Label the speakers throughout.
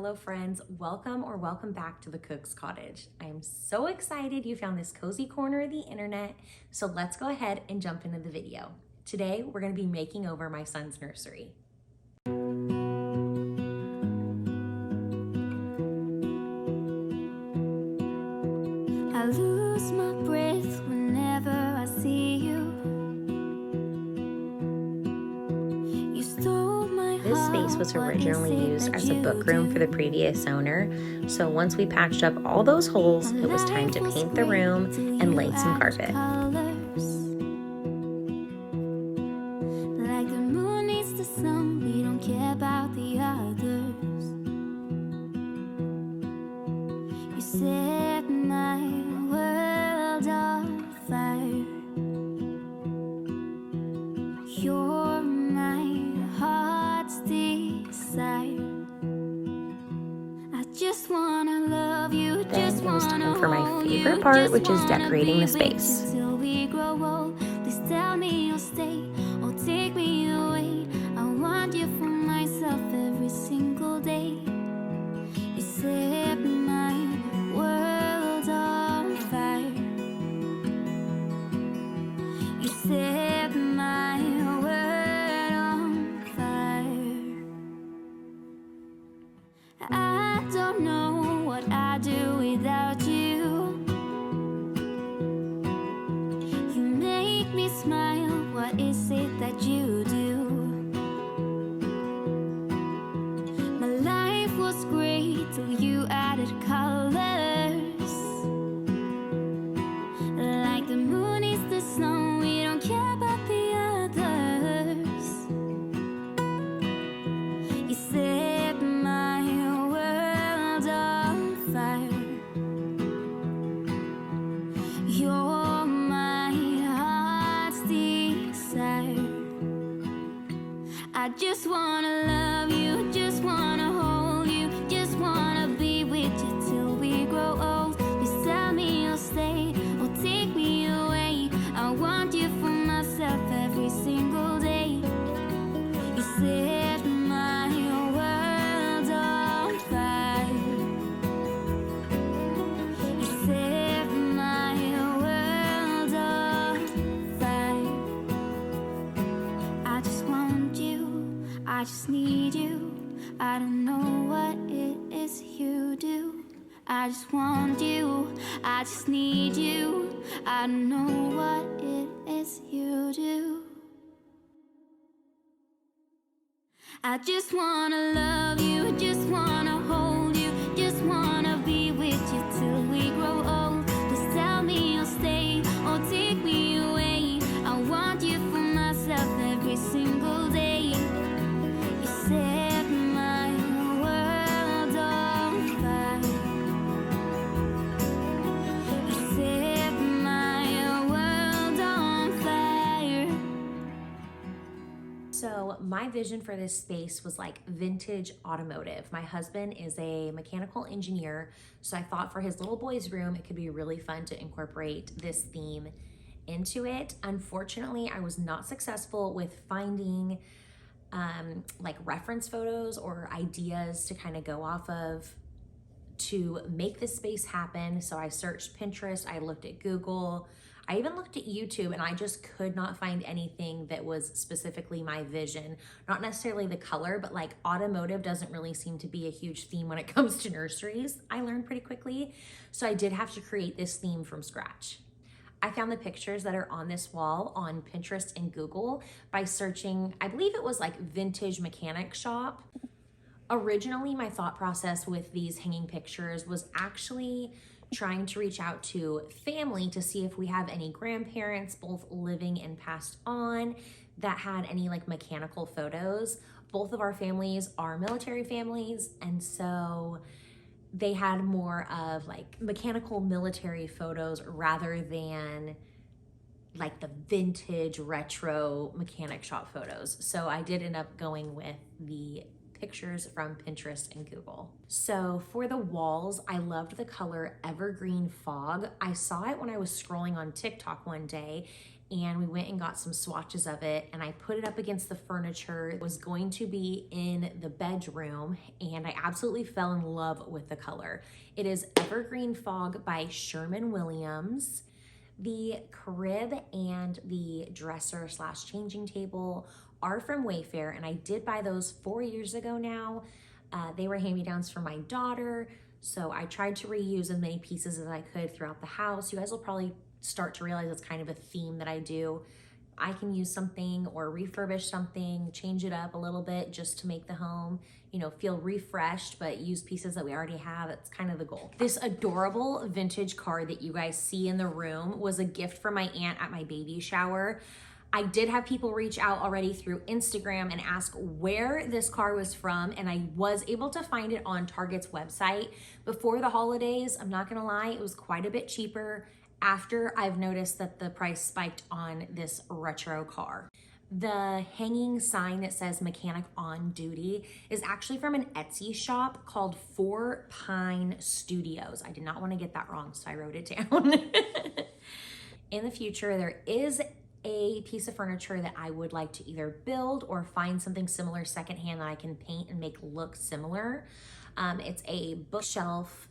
Speaker 1: Hello friends, welcome back to the Cook's Cottage. I am so excited you found this cozy corner of the internet, so let's go ahead and jump into the video. Today, we're gonna be making over my son's nursery.
Speaker 2: I lose my breath whenever I see you. You stole my heart.
Speaker 1: This space was originally used as a book room for the previous owner, so once we patched up all those holes, it was time to paint the room and lay some carpet.
Speaker 2: Like the moon needs the sun, we don't care about the others. You set my world on fire. You're my heart's desire. I just wanna love you.
Speaker 1: Then it was time for my favorite part, which is decorating the space.
Speaker 2: Till we grow old, please tell me you'll stay or take me away. I want you for myself every single day. You set my world on fire. You set my world on fire. I don't know what I'd do without you. You make me smile, what is it that you do? My life was great till you added colors. Like the moon is the sun, we don't care about the others. You set my world on fire. You're my heart's desire. I just wanna love you, just wanna hold you, just wanna be with you till we grow old. Please tell me you'll stay or take me away. I want you for myself every single day. You set my world on fire. You set my world on fire. I just want you, I just need you. I don't know what it is you do. I just want you, I just need you. I don't know what it is you do. I just wanna love you, just wanna hold you, just wanna be with you till we grow old. Please tell me you'll stay or take me away. I want you for myself every single day. You set my world on fire. You set my world on fire.
Speaker 1: So my vision for this space was like vintage automotive. My husband is a mechanical engineer, so I thought for his little boy's room, it could be really fun to incorporate this theme into it. Unfortunately, I was not successful with finding like reference photos or ideas to kind of go off of to make this space happen. So I searched Pinterest, I looked at Google, I even looked at YouTube, and I just could not find anything that was specifically my vision. Not necessarily the color, but like automotive doesn't really seem to be a huge theme when it comes to nurseries, I learned pretty quickly. So I did have to create this theme from scratch. I found the pictures that are on this wall on Pinterest and Google by searching, I believe it was like vintage mechanic shop. Originally, my thought process with these hanging pictures was actually trying to reach out to family to see if we have any grandparents, both living and passed on, that had any like mechanical photos. Both of our families are military families, and so they had more of like mechanical military photos rather than like the vintage retro mechanic shop photos. So I did end up going with the pictures from Pinterest and Google. So for the walls, I loved the color Evergreen Fog. I saw it when I was scrolling on TikTok one day, and we went and got some swatches of it, and I put it up against the furniture. It was going to be in the bedroom, and I absolutely fell in love with the color. It is Evergreen Fog by Sherman-Williams. The crib and the dresser / changing table are from Wayfair, and I did buy those 4 years ago now. They were hand-me-downs for my daughter, so I tried to reuse as many pieces as I could throughout the house. You guys will probably start to realize it's kind of a theme that I do. I can use something or refurbish something, change it up a little bit just to make the home, you know, feel refreshed, but use pieces that we already have. It's kind of the goal. This adorable vintage car that you guys see in the room was a gift from my aunt at my baby shower. I did have people reach out already through Instagram and ask where this car was from, and I was able to find it on Target's website before the holidays. I'm not gonna lie, it was quite a bit cheaper after I've noticed that the price spiked on this retro car. The hanging sign that says mechanic on duty is actually from an Etsy shop called Four Pine Studios. I did not want to get that wrong, so I wrote it down. In the future, there is a piece of furniture that I would like to either build or find something similar secondhand that I can paint and make look similar. It's a bookshelf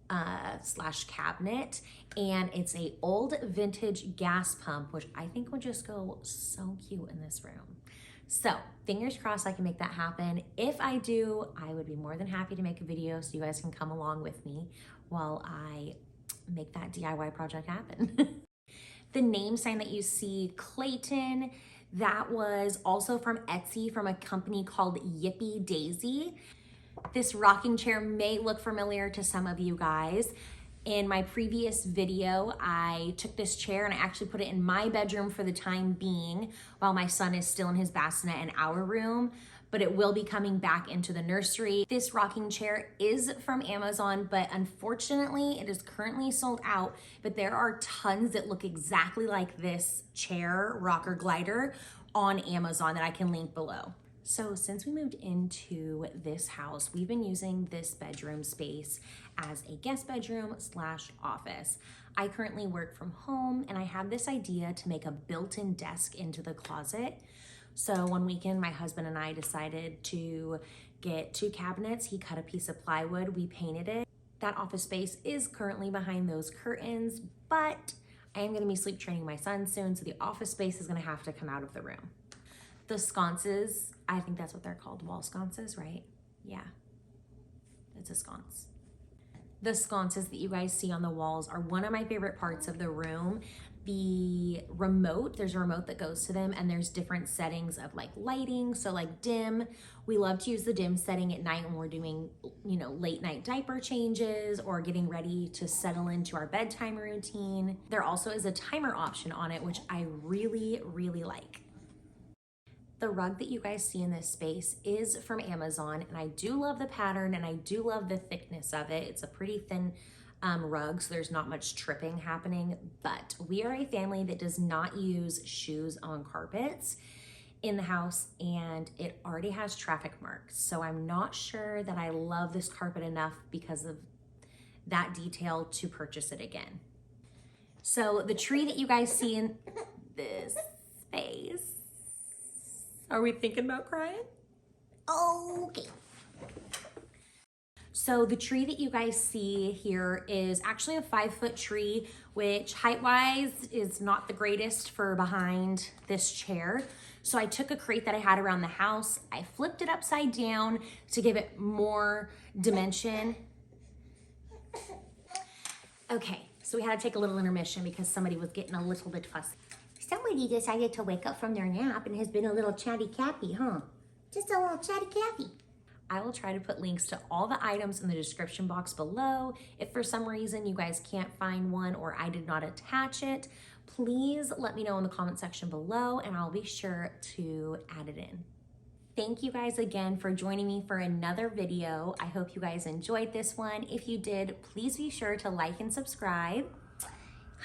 Speaker 1: / cabinet, and it's a old vintage gas pump, which I think would just go so cute in this room. So fingers crossed I can make that happen. If I do, I would be more than happy to make a video so you guys can come along with me while I make that DIY project happen. The name sign that you see, Clayton, that was also from Etsy from a company called Yippee Daisy. This rocking chair may look familiar to some of you guys. In my previous video, I took this chair and I actually put it in my bedroom for the time being while my son is still in his bassinet in our room, but it will be coming back into the nursery. This rocking chair is from Amazon, but unfortunately it is currently sold out, but there are tons that look exactly like this chair, rocker glider, on Amazon that I can link below. So since we moved into this house, we've been using this bedroom space as a guest bedroom / office. I currently work from home, and I had this idea to make a built-in desk into the closet. So one weekend, my husband and I decided to get 2 cabinets. He cut a piece of plywood, we painted it. That office space is currently behind those curtains, but I am gonna be sleep training my son soon, so the office space is gonna have to come out of the room. The sconces, I think that's what they're called, wall sconces, right? Yeah, it's a sconce. The sconces that you guys see on the walls are one of my favorite parts of the room. The remote, there's a remote that goes to them, and there's different settings of like lighting. So like dim, we love to use the dim setting at night when we're doing, you know, late night diaper changes or getting ready to settle into our bedtime routine. There also is a timer option on it, which I really, really like. The rug that you guys see in this space is from Amazon, and I do love the pattern and I do love the thickness of it. It's a pretty thin rug, so there's not much tripping happening, but we are a family that does not use shoes on carpets in the house, and it already has traffic marks. So I'm not sure that I love this carpet enough because of that detail to purchase it again. So the tree that you guys see in this space, are we thinking about crying? Okay. So the tree that you guys see here is actually a 5-foot tree, which height-wise is not the greatest for behind this chair. So I took a crate that I had around the house, I flipped it upside down to give it more dimension. Okay, so we had to take a little intermission because somebody was getting a little bit fussy. Somebody decided to wake up from their nap and has been a little chatty Cathy, huh? Just a little chatty Cathy. I will try to put links to all the items in the description box below. If for some reason you guys can't find one or I did not attach it, please let me know in the comment section below and I'll be sure to add it in. Thank you guys again for joining me for another video. I hope you guys enjoyed this one. If you did, please be sure to like and subscribe.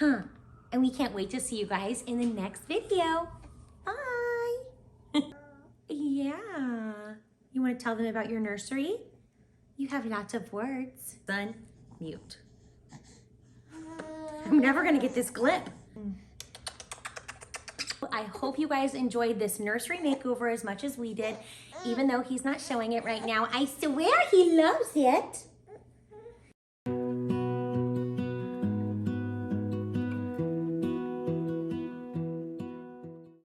Speaker 1: And we can't wait to see you guys in the next video. Bye. Yeah. You want to tell them about your nursery? You have lots of words. Son, mute. I'm never gonna get this clip. I hope you guys enjoyed this nursery makeover as much as we did, even though he's not showing it right now. I swear he loves it.